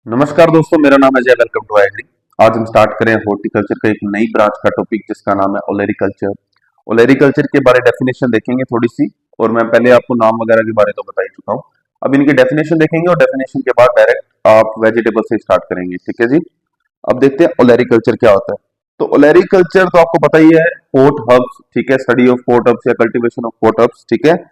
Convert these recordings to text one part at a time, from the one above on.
नमस्कार दोस्तों, मेरा नाम है जय। Welcome to Agri. आज हम स्टार्ट करें हॉर्टिकल्चर का एक नई ब्रांच का टॉपिक जिसका नाम है ओलेरिकल्चर। ओलेरिकल्चर के बारे डेफिनेशन देखेंगे थोड़ी सी, और मैं पहले आपको नाम वगैरह के बारे तो बता ही चुका हूँ। अब इनकी डेफिनेशन देखेंगे और डेफिनेशन के बाद डायरेक्ट आप वेजिटेबल से स्टार्ट करेंगे। ठीक है जी। अब देखते हैं ओलेरिकल्चर क्या होता है। तो ओलेरिकल्चर तो आपको पता ही है, पोर्ट हब्स, ठीक है, स्टडी ऑफ पोर्ट हब्स या कल्टीवेशन ऑफ पोर्ट हब्स, ठीक है।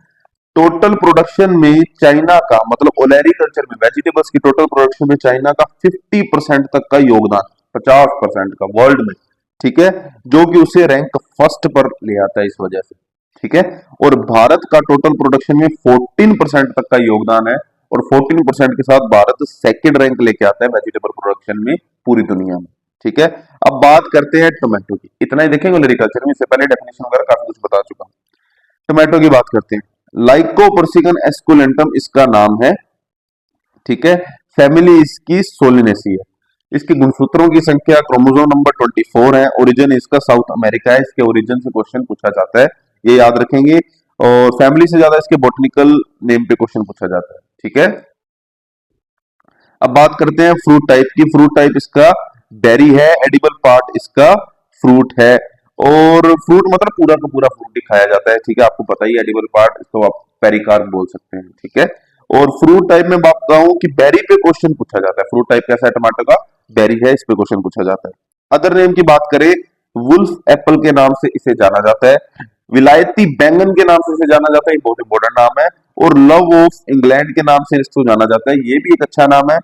टोटल प्रोडक्शन में चाइना का, मतलब ओलेरिकल्चर में वेजिटेबल्स की टोटल प्रोडक्शन में चाइना का 50% तक का योगदान, 50% का वर्ल्ड में, ठीक है, जो कि उसे रैंक फर्स्ट पर ले आता है इस वजह से, ठीक है। और भारत का टोटल प्रोडक्शन में 14% तक का योगदान है, और 14% के साथ भारत सेकंड रैंक लेके आता है वेजिटेबल प्रोडक्शन में पूरी दुनिया में, ठीक है। अब बात करते हैं टोमेटो की। इतना ही देखेंगे ओलेरिकल्चर में, इससे पहले डेफिनेशन वगैरह काफी कुछ बता चुका हूं। टोमेटो की बात करते हैं। लाइकोपर्सिकन एस्कुलेंटम इसका नाम है, ठीक है। फैमिली इसकी सोलिनेसी है। इसके गुणसूत्रों की संख्या क्रोमोसोम नंबर 24 है। ओरिजिन इसका साउथ अमेरिका है। इसके ओरिजिन से क्वेश्चन पूछा जाता है, ये याद रखेंगे। और फैमिली से ज्यादा इसके बॉटनिकल नेम पे क्वेश्चन पूछा जाता है, ठीक है। अब बात करते हैं फ्रूट टाइप की। फ्रूट टाइप इसका बेरी है, एडिबल पार्ट इसका फ्रूट है। और फ्रूट मतलब पूरा का पूरा फ्रूट ही खाया जाता है, ठीक है। आपको पता ही, एडिबल पार्ट इसको आप पेरिकार्प बोल सकते हैं, ठीक है। और फ्रूट टाइप में बात बताऊं कि बेरी पे क्वेश्चन पूछा जाता है। फ्रूट टाइप कैसा है टमाटर का? बेरी है, इस पे क्वेश्चन पूछा जाता है। अदर नेम की बात करें, वुल्फ एप्पल के नाम से इसे जाना जाता है। विलायती बैंगन के नाम से इसे जाना जाता है, बहुत इंपॉर्टेंट नाम है। और लव ऑफ इंग्लैंड के नाम से इसको जाना जाता है, ये भी एक अच्छा नाम है।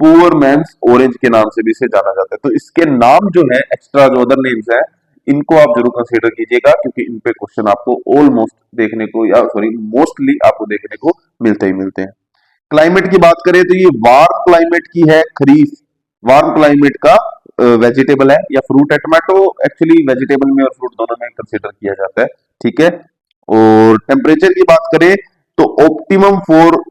पुअर मैन्स ऑरेंज के नाम से भी इसे जाना जाता है। तो इसके नाम जो है, एक्स्ट्रा जो अदर नेम्स है, इनको आप जरूर कंसीडर कीजिएगा, क्योंकि इन पे क्वेश्चन आपको ऑलमोस्ट देखने को, या सॉरी मोस्टली आपको देखने को मिलते ही मिलते हैं। क्लाइमेट की बात करें तो ये वार्म क्लाइमेट की है, खरीफ वार्म क्लाइमेट का वेजिटेबल है या फ्रूट है। टमाटो एक्चुअली वेजिटेबल में और फ्रूट दोनों में कंसीडर किया जाता है, ठीक है। और टेम्परेचर की बात करें तो ऑप्टिमम फॉर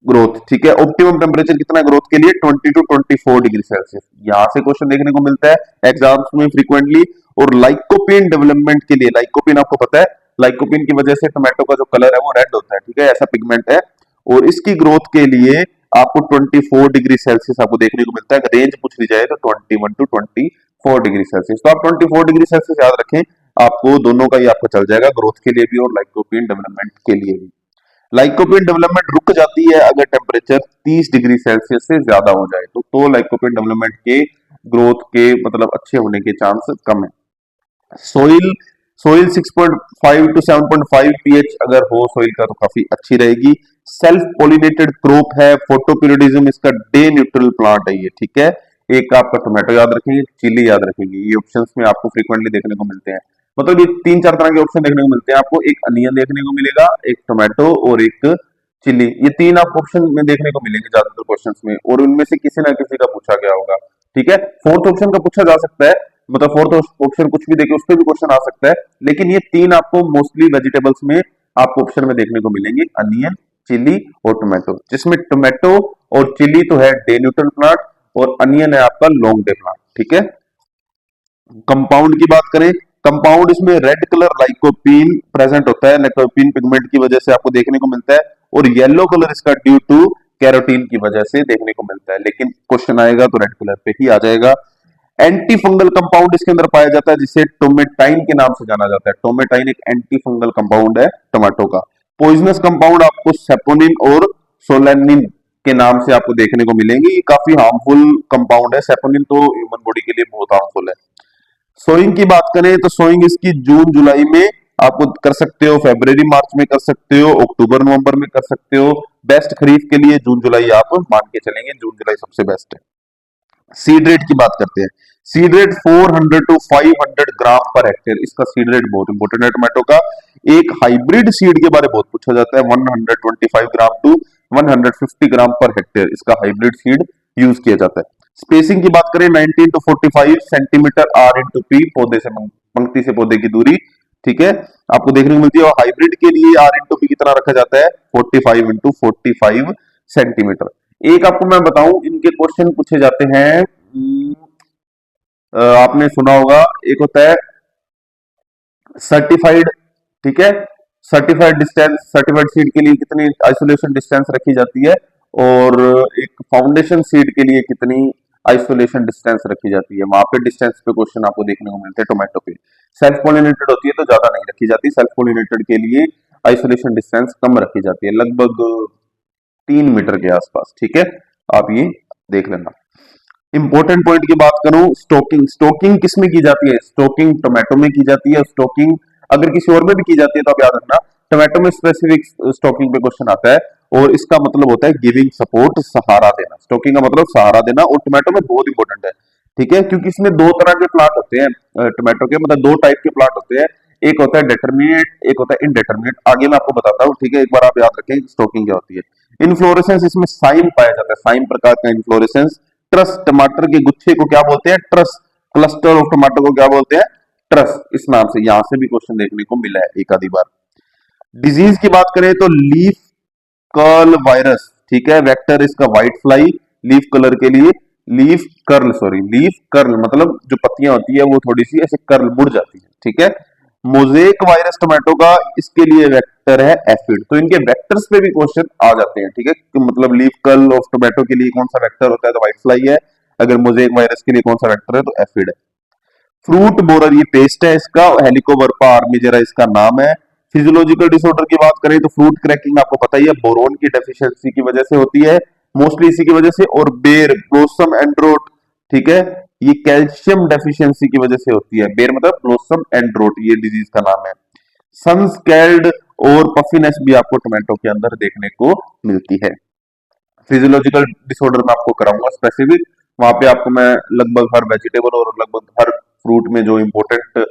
ग्रोथ, ठीक है। ऑप्टिमम टेम्परेचर कितना ग्रोथ के लिए? 20 टू 24 डिग्री सेल्सियस। यहां से क्वेश्चन देखने को मिलता है एग्जाम्स में फ्रीक्वेंटली। और लाइकोपिन डेवलपमेंट के लिए, लाइकोपिन आपको पता है, लाइकोपिन की वजह से टोमेटो का जो कलर है वो रेड होता है, ठीक है, ऐसा पिगमेंट है। और इसकी ग्रोथ के लिए आपको 24 डिग्री सेल्सियस आपको देखने को मिलता है। रेंज पूछ ली जाए तो 21 टू 24 डिग्री सेल्सियस। तो आप 24 डिग्री सेल्सियस याद रखें, आपको दोनों का ही आपको चल जाएगा, ग्रोथ के लिए भी और लाइकोपिन डेवलपमेंट के लिए भी। लाइकोपिन डेवलपमेंट रुक जाती है अगर टेम्परेचर 30 डिग्री सेल्सियस से ज्यादा हो जाए, तो लाइकोपिन डेवलपमेंट के ग्रोथ के मतलब अच्छे होने के चांस कम है। सोइल सोइल 6.5 टू 7.5 पीएच अगर हो सोइल का तो काफी अच्छी रहेगी। सेल्फ पोलिनेटेड क्रॉप है। फोटोपीरियडिज्म इसका डे न्यूट्रल प्लांट है ये, ठीक है। एक आपका टोमेटो याद रखेंगे, चिली याद रखेंगे, ये ऑप्शंस में आपको फ्रीक्वेंटली देखने को मिलते हैं। मतलब ये तीन चार तरह के ऑप्शन देखने को मिलते हैं आपको। एक अनियन देखने को मिलेगा, एक टोमेटो और एक चिली। ये तीन आपको ऑप्शन में देखने को मिलेंगे ज्यादातर क्वेश्चंस में, और उनमें से किसी ना किसी का पूछा गया होगा, ठीक है। फोर्थ ऑप्शन का पूछा जा सकता है, मतलब फोर्थ ऑप्शन कुछ भी देखे उस पर भी क्वेश्चन आ सकता है। लेकिन ये तीन आपको मोस्टली वेजिटेबल्स में आपको ऑप्शन में देखने को मिलेंगे, अनियन, चिली और टोमेटो। जिसमें टोमेटो और चिली तो है डे न्यूट्रल प्लांट, और अनियन है आपका लॉन्ग डे प्लांट, ठीक है। कंपाउंड की बात करें, कंपाउंड इसमें रेड कलर लाइकोपीन प्रेजेंट होता है, लाइकोपीन पिगमेंट की वजह से आपको देखने को मिलता है। और येलो कलर इसका ड्यू टू कैरोटीन की वजह से देखने को मिलता है, लेकिन क्वेश्चन आएगा तो रेड कलर पे ही आ जाएगा। एंटी फंगल कंपाउंड इसके अंदर पाया जाता है, जिसे टोमेटाइन के नाम से जाना जाता है। टोमेटाइन एक एंटी फंगल कंपाउंड है टमाटो का। पॉइजनस कंपाउंड आपको सेपोनिन और सोलेनिन के नाम से आपको देखने को मिलेंगे। ये काफी हार्मफुल कंपाउंड है। सेपोनिन तो ह्यूमन बॉडी के लिए बहुत हार्मफुल है। सोइंग की बात करें तो सोइंग इसकी जून जुलाई में आपको कर सकते हो, फरवरी मार्च में कर सकते हो, अक्टूबर नवंबर में कर सकते हो। बेस्ट खरीफ के लिए जून जुलाई आप मान के चलेंगे, जून जुलाई सबसे बेस्ट है। सीड रेट की बात करते हैं। Seed rate 400 to 500 gram per hectare, इसका सीड रेट बहुत इंपॉर्टेंट है टोमेटो का। एक हाइब्रिड सीड के बारे में बहुत पूछा जाता है, 125 ग्राम टू 150 ग्राम पर हेक्टेयर इसका हाइब्रिड सीड यूज किया जाता है। स्पेसिंग की बात करें 19 to 45 centimetre R into P, पौधे से पंक्ति से पौधे की दूरी, ठीक है, आपको देखने को मिलती है। और हाइब्रिड के लिए आर इंटू पी कितना रखा जाता है? 45 इंटू 45 सेंटीमीटर। एक आपको मैं बताऊं, इनके क्वेश्चन पूछे जाते हैं, आपने सुना होगा, एक होता है सर्टिफाइड, ठीक है, सर्टिफाइड डिस्टेंस, सर्टिफाइड सीड के लिए कितनी आइसोलेशन डिस्टेंस रखी जाती है, और एक फाउंडेशन सीड के लिए कितनी आइसोलेशन डिस्टेंस रखी जाती है, वहां पे डिस्टेंस पे क्वेश्चन आपको देखने को मिलते हैं टोमेटो पे। सेल्फ पोलिनेटेड होती है तो ज्यादा नहीं रखी जाती, सेल्फ पोलिनेटेड के लिए आइसोलेशन डिस्टेंस कम रखी जाती है, लगभग 3 मीटर के आसपास। ठीक है, आप ये देख लेना। इंपॉर्टेंट पॉइंट की बात करूं, स्टोकिंग, स्टोकिंग किस में की जाती है? स्टोकिंग टोमेटो में की जाती है। स्टोकिंग अगर किसी और में भी की जाती है तो आप याद रखना, टोमेटो में स्पेसिफिक स्टोकिंग पे क्वेश्चन आता है, और इसका मतलब होता है गिविंग सपोर्ट, सहारा देना। स्टोकिंग का मतलब सहारा देना, और टोमेटो में बहुत इंपॉर्टेंट है। ठीक है, क्योंकि इसमें दो तरह के प्लांट होते हैं टोमेटो के, मतलब दो टाइप के प्लांट होते हैं, एक होता है डेटर्मिनेट, एक होता है इनडेटर्मिनेट। आगे मैं आपको बताता हूँ, ठीक है, एक बार आप याद रखें स्टोकिंग क्या होती है। इनफ्लोरेसेंस, इसमें साइम पाया जाता है, साइम प्रकार का इनफ्लोरेसेंस। ट्रस, टमाटर के गुच्छे को क्या बोलते हैं? ट्रस। क्लस्टर ऑफ टमाटर को क्या बोलते हैं? ट्रस। इस नाम से यहां से भी क्वेश्चन देखने को मिला है एक आधी बार। डिजीज की बात करें तो लीफ कर्ल वायरस, ठीक है, वेक्टर इसका व्हाइट फ्लाई, लीफ कलर के लिए leaf curl, sorry leaf curl मतलब जो पत्तियां होती है वो थोड़ी सी ऐसे कर्ल मुड़ जाती है। ठीक है, मोजेक वायरस टोमेटो का, इसके लिए वेक्टर है एफिड। तो इनके वेक्टर्स पे भी क्वेश्चन आ जाते हैं। ठीक है, कि मतलब लीफ कर्ल ऑफ टोमेटो के लिए कौन सा वेक्टर होता है? तो व्हाइट फ्लाई है। अगर मोजेक वायरस के लिए कौन सा वेक्टर है? तो एफिड है। फ्रूट बोरर, ये पेस्ट है इसका, हेलिकोवर्पा आर्मिजेरा इसका नाम है। फिजियोलॉजिकल डिसऑर्डर की बात करें तो फ्रूट क्रैकिंग आपको पता ही है, बोरोन की डेफिशिएंसी की वजह से होती है, मोस्टली इसी की वजह से। और बेर, ब्लोसम एंड्रोट, ठीक है, ये कैल्शियम डेफिशिएंसी की वजह से होती है। बेर मतलब ब्लोसम एंड्रोट, ये डिजीज का नाम है। सनस्कैल्ड और पफिनेस भी आपको टोमेटो के अंदर देखने को मिलती है। फिजियोलॉजिकल डिसऑर्डर में आपको कराऊंगा स्पेसिफिक, वहां पे आपको मैं लगभग हर वेजिटेबल और लगभग हर फ्रूट में जो इंपॉर्टेंट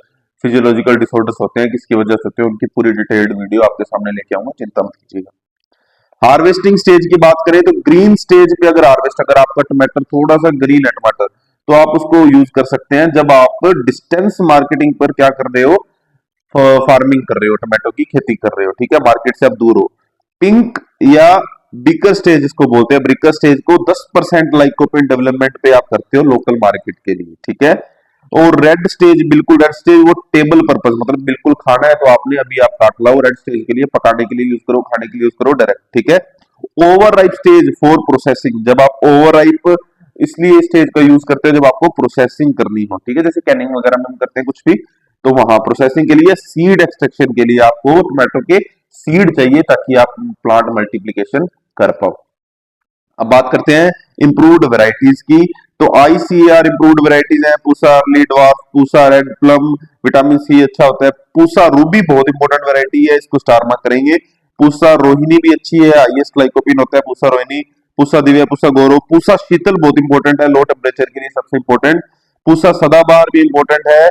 फिजियोलॉजिकल डिसऑर्डर्स होते हैं, किसकी वजह से होते हैं, उनकी पूरी डिटेल्ड वीडियो आपके सामने लेके आऊंगा, चिंता मत कीजिएगा। हार्वेस्टिंग स्टेज की बात करें तो ग्रीन स्टेज पे अगर हार्वेस्ट, अगर आपका टमाटर थोड़ा सा ग्रीन है टमाटर, तो आप उसको यूज कर सकते हैं जब आप डिस्टेंस मार्केटिंग पर क्या कर रहे हो, फार्मिंग कर रहे हो, टमाटो की खेती कर रहे हो। ठीक है, मार्केट से आप दूर हो। पिंक या बिकर स्टेज इसको बोलते हैं, ब्रिकर स्टेज को 10% लाइकोपिन डेवलपमेंट पे आप करते हो लोकल मार्केट के लिए। ठीक है, और रेड स्टेज, बिल्कुल रेड स्टेज वो टेबल पर्पज, मतलब बिल्कुल खाना है तो आपने अभी आप काट लाओ, रेड स्टेज के लिए पकाने के लिए यूज करो, खाने के लिए यूज करो डायरेक्ट। ठीक है, over ripe stage for processing, जब आप ओवर राइप इसलिए स्टेज का यूज करते हैं जब आपको प्रोसेसिंग करनी हो। ठीक है, जैसे कैनिंग वगैरह में हम करते हैं कुछ भी, तो वहां प्रोसेसिंग के लिए, सीड एक्सट्रैक्शन के लिए आपको टोमेटो के सीड चाहिए ताकि आप प्लांट मल्टीप्लिकेशन कर पाओ। अब बात करते हैं इंप्रूव्ड वैरायटीज की, तो आईसीएआर इंप्रूव्ड वैरायटीज हैं, Pusa early dwarf, Pusa red plum, vitamin C अच्छा होता है। पूसा रूबी बहुत इंपॉर्टेंट वैरायटी है, इसको स्टार मार्क करेंगे। पूसा रोहिणी भी अच्छी है, हाईएस्ट लाइकोपिन होता है पूसा रोहिणी। पूसा दिव्या, पूसा गौरव, पूसा शीतल बहुत इंपॉर्टेंट है, लो टेम्परेचर के लिए सबसे इंपॉर्टेंट। पूसा सदाबहार भी इंपॉर्टेंट है,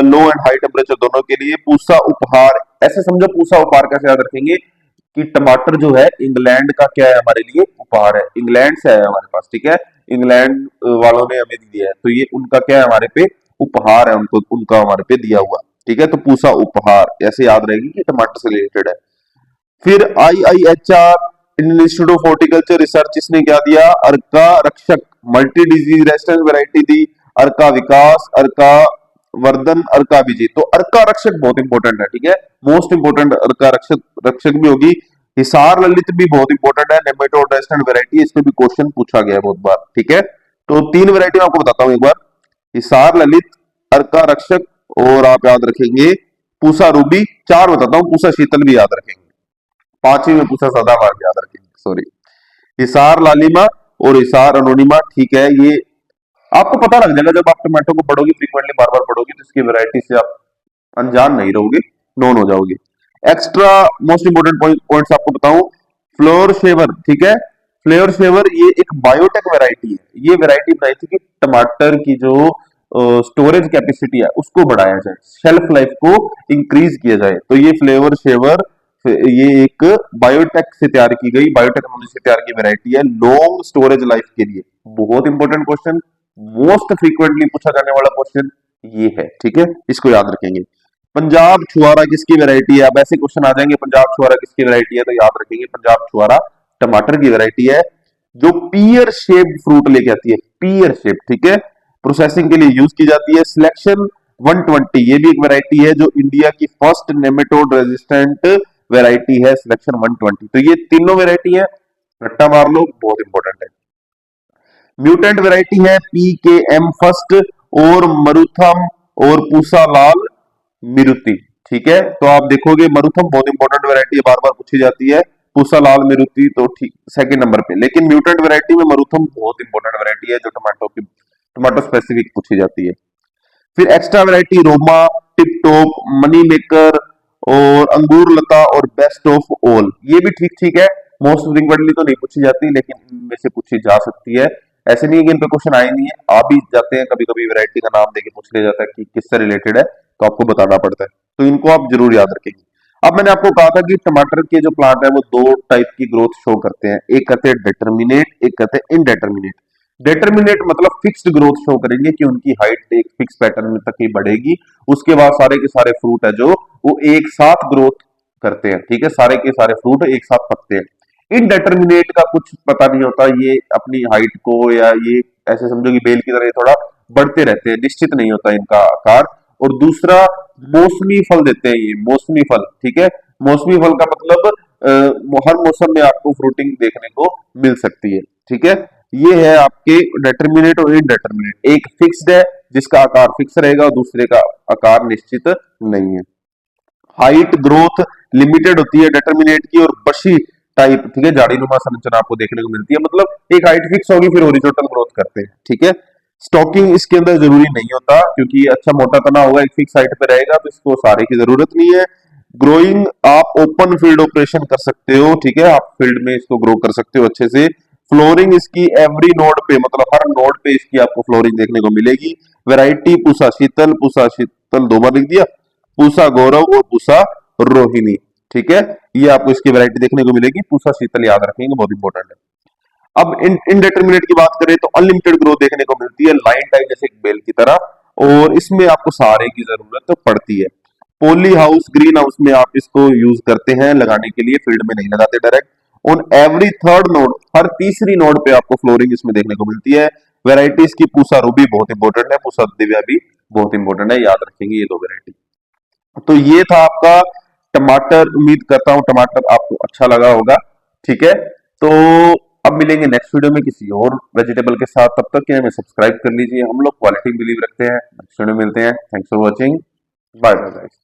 लो एंड हाई टेम्परेचर दोनों के लिए। पूसा उपहार, ऐसे समझो पूसा उपहार कैसे याद रखेंगे कि टमाटर जो है इंग्लैंड का क्या है हमारे लिए? उपहार है, इंग्लैंड से आया हमारे पास। ठीक है, इंग्लैंड वालों ने हमें दिया है, तो ये उनका क्या है हमारे पे? उपहार है, उनको उनका हमारे पे दिया हुआ। ठीक है, तो पूसा उपहार ऐसे याद रहेगी कि टमाटर से रिलेटेड है। फिर IIHR, Indian institute of horticulture research, इसने क्या दिया? Arka Rakshak multi disease resistance variety दी, अर्का विकास, अर्का वर्धन, अर्का विजय। तो अर्का रक्षक बहुत इंपॉर्टेंट है। ठीक है, मोस्ट इंपॉर्टेंट अर्का रक्षक रक्षक भी होगी। हिसार ललित भी बहुत इंपॉर्टेंट है, नेमेटोड रेजिस्टेंट वैरायटी, इस पे भी क्वेश्चन पूछा गया है बहुत बार। ठीक है, तो तीन वैरायटी मैं आपको बताता हूं एक बार, हिसार ललित, अर्का रक्षक, और आप याद रखेंगे पूसा रूबी। चार बताता हूं, पूसा शीतल भी याद रखेंगे। पांचवी में पूछा सदाबहार याद रखेंगे, सॉरी। हिसार लालिमा और हिसार अनोनिमा, ठीक है, ये आपको पता लग जाएगा जब आप टमाटो को पढ़ोगे, फ्रीक्वेंटली बार बार पढ़ोगे, तो इसकी वैरायटी से आप अनजान नहीं रहोगे, नोन हो जाओगे। एक्स्ट्रा मोस्ट इंपोर्टेंट पॉइंट्स आपको बताऊं, फ्लोर शेवर, ठीक है, फ्लेवर शेवर ये एक बायोटेक वैरायटी है। ये वैरायटी बनाई थी कि टमाटर की जो स्टोरेज कैपेसिटी है उसको बढ़ाया जाए, शेल्फ लाइफ को इंक्रीज किया जाए। तो ये फ्लेवर शेवर ये एक बायोटेक से तैयार की गई, बायोटेक्नोलॉजी से तैयार की वैरायटी है लॉन्ग स्टोरेज लाइफ के लिए। बहुत इंपॉर्टेंट क्वेश्चन, मोस्ट फ्रीक्वेंटली पूछा जाने वाला क्वेश्चन ये है। ठीक है, इसको याद रखेंगे। पंजाब छुआरा किसकी वैरायटी है? अब ऐसे क्वेश्चन आ जाएंगे, पंजाब छुआरा किसकी वैरायटी है, तो याद रखेंगे पंजाब छुआरा टमाटर की वैरायटी है जो पियर शेप्ड फ्रूट लेके आती है, पियर शेप। ठीक है, प्रोसेसिंग के लिए यूज की जाती है। सिलेक्शन 120 ये भी एक वैरायटी है जो इंडिया की फर्स्ट नेमेटोड रेजिस्टेंट वैरायटी है, सिलेक्शन 120। तो ये तीनों वैरायटी है, रट्टा मार लो, बहुत इंपॉर्टेंट है। म्यूटेंट वैरायटी है PKM फर्स्ट और मरुथम और पूसा लाल मिरुति। ठीक है, तो आप देखोगे मरुथम बहुत इंपॉर्टेंट वैरायटी है, बार बार पूछी जाती है। पूसा लाल मिरुति तो ठीक सेकंड नंबर पे, लेकिन म्यूटेंट वैरायटी में मरुथम बहुत इंपॉर्टेंट वैरायटी है जो टमाटो स्पेसिफिक पूछी जाती है। फिर extra variety Roma, tip top, money maker और अंगूर लता और बेस्ट ऑफ ऑल, ये भी ठीक ठीक है। मोस्ट फ्रीक्वेंटली तो नहीं पूछी जाती, लेकिन इनमें से पूछी जा सकती है। ऐसे नहीं है कि इन पे क्वेश्चन आए नहीं है, आ भी जाते हैं कभी कभी, वैरायटी का नाम देके पूछ लिया जाता है कि किससे रिलेटेड है, तो आपको बताना पड़ता है, तो इनको आप जरूर याद रखेंगे। अब मैंने आपको कहा था कि टमाटर के जो प्लांट है वो दो टाइप की ग्रोथ शो करते हैं, एक कहते हैं डिटर्मिनेट, एक कहते हैं इनडेटर्मिनेट। डिटर्मिनेट मतलब फिक्स्ड ग्रोथ शो करेंगे कि उनकी हाइट एक फिक्स पैटर्न में तक ही बढ़ेगी, उसके बाद सारे के सारे फ्रूट है जो वो एक साथ ग्रोथ करते हैं। ठीक है, सारे के सारे फ्रूट एक साथ पकते हैं। इनडेटर्मिनेट का कुछ पता नहीं होता, ये अपनी हाइट को या ये ऐसे समझो कि बेल की तरह थोड़ा बढ़ते रहते हैं, निश्चित नहीं होता इनका आकार। और दूसरा मौसमी फल देते हैं, ये मौसमी फल। ठीक है, मौसमी फल का मतलब हर मौसम में आपको फ्रूटिंग देखने को मिल सकती है। ठीक है, ये है आपके डेटर्मिनेट और इनडेटर्मिनेट, एक फिक्स्ड है जिसका आकार फिक्स रहेगा और दूसरे का आकार निश्चित नहीं है। हाइट ग्रोथ लिमिटेड होती है डिटर्मिनेट की, और बशी टाइप, ठीक है, झाड़ीनुमा संरचना आपको देखने को मिलती है, मतलब एक हाइट फिक्स होगी फिर हॉरिजॉन्टल ग्रोथ करते हैं। ठीक है, स्टॉकिंग इसके अंदर जरूरी नहीं होता, क्योंकि ये अच्छा मोटा तना होगा, एक फिक्स हाइट पे रहेगा, तो इसको सारे की जरूरत नहीं है। ग्रोइंग आप ओपन फील्ड ऑपरेशन कर सकते हो, ठीक है, आप फील्ड में इसको ग्रो कर सकते हो अच्छे से। फ्लोरिंग इसकी एवरी नोड पे, मतलब हर नोड पे इसकी आपको फ्लोरिंग देखने को मिलेगी। वैरायटी पूसा शीतल दो बार लिख दिया, पूसा गौरव और पूसा रोहिणी। ठीक है, ये आपको इसकी वैरायटी देखने को मिलेगी, पूसा शीतल याद रखेंगे, बहुत इंपॉर्टेंट है। अब इनडेटर्मिनेट की बात करें तो अनलिमिटेड ग्रोथ देखने को मिलती है, लाइन टाइप जैसे एक बेल की तरह, और इसमें आपको सहारे की जरूरत पड़ती है। पोली हाउस ग्रीन हाउस में आप इसको यूज करते हैं लगाने के लिए, फील्ड में नहीं लगाते direct. On every third node, हर तीसरी नोड पे आपको फ्लोरिंग इसमें देखने को मिलती है। वेराइटीज की पूसा रूबी बहुत इंपॉर्टेंट है, पूसा दिव्या भी बहुत इंपॉर्टेंट है, याद रखेंगे ये दो वेराइटी। तो ये था आपका टमाटर, उम्मीद करता हूं टमाटर आपको अच्छा लगा होगा। ठीक है, तो अब मिलेंगे नेक्स्ट वीडियो में किसी और वेजिटेबल के साथ, तब तक के हमें सब्सक्राइब कर लीजिए, हम लोग क्वालिटी बिलीव रखते हैं। नेक्स्ट वीडियो में मिलते हैं, thanks for watching, bye bye.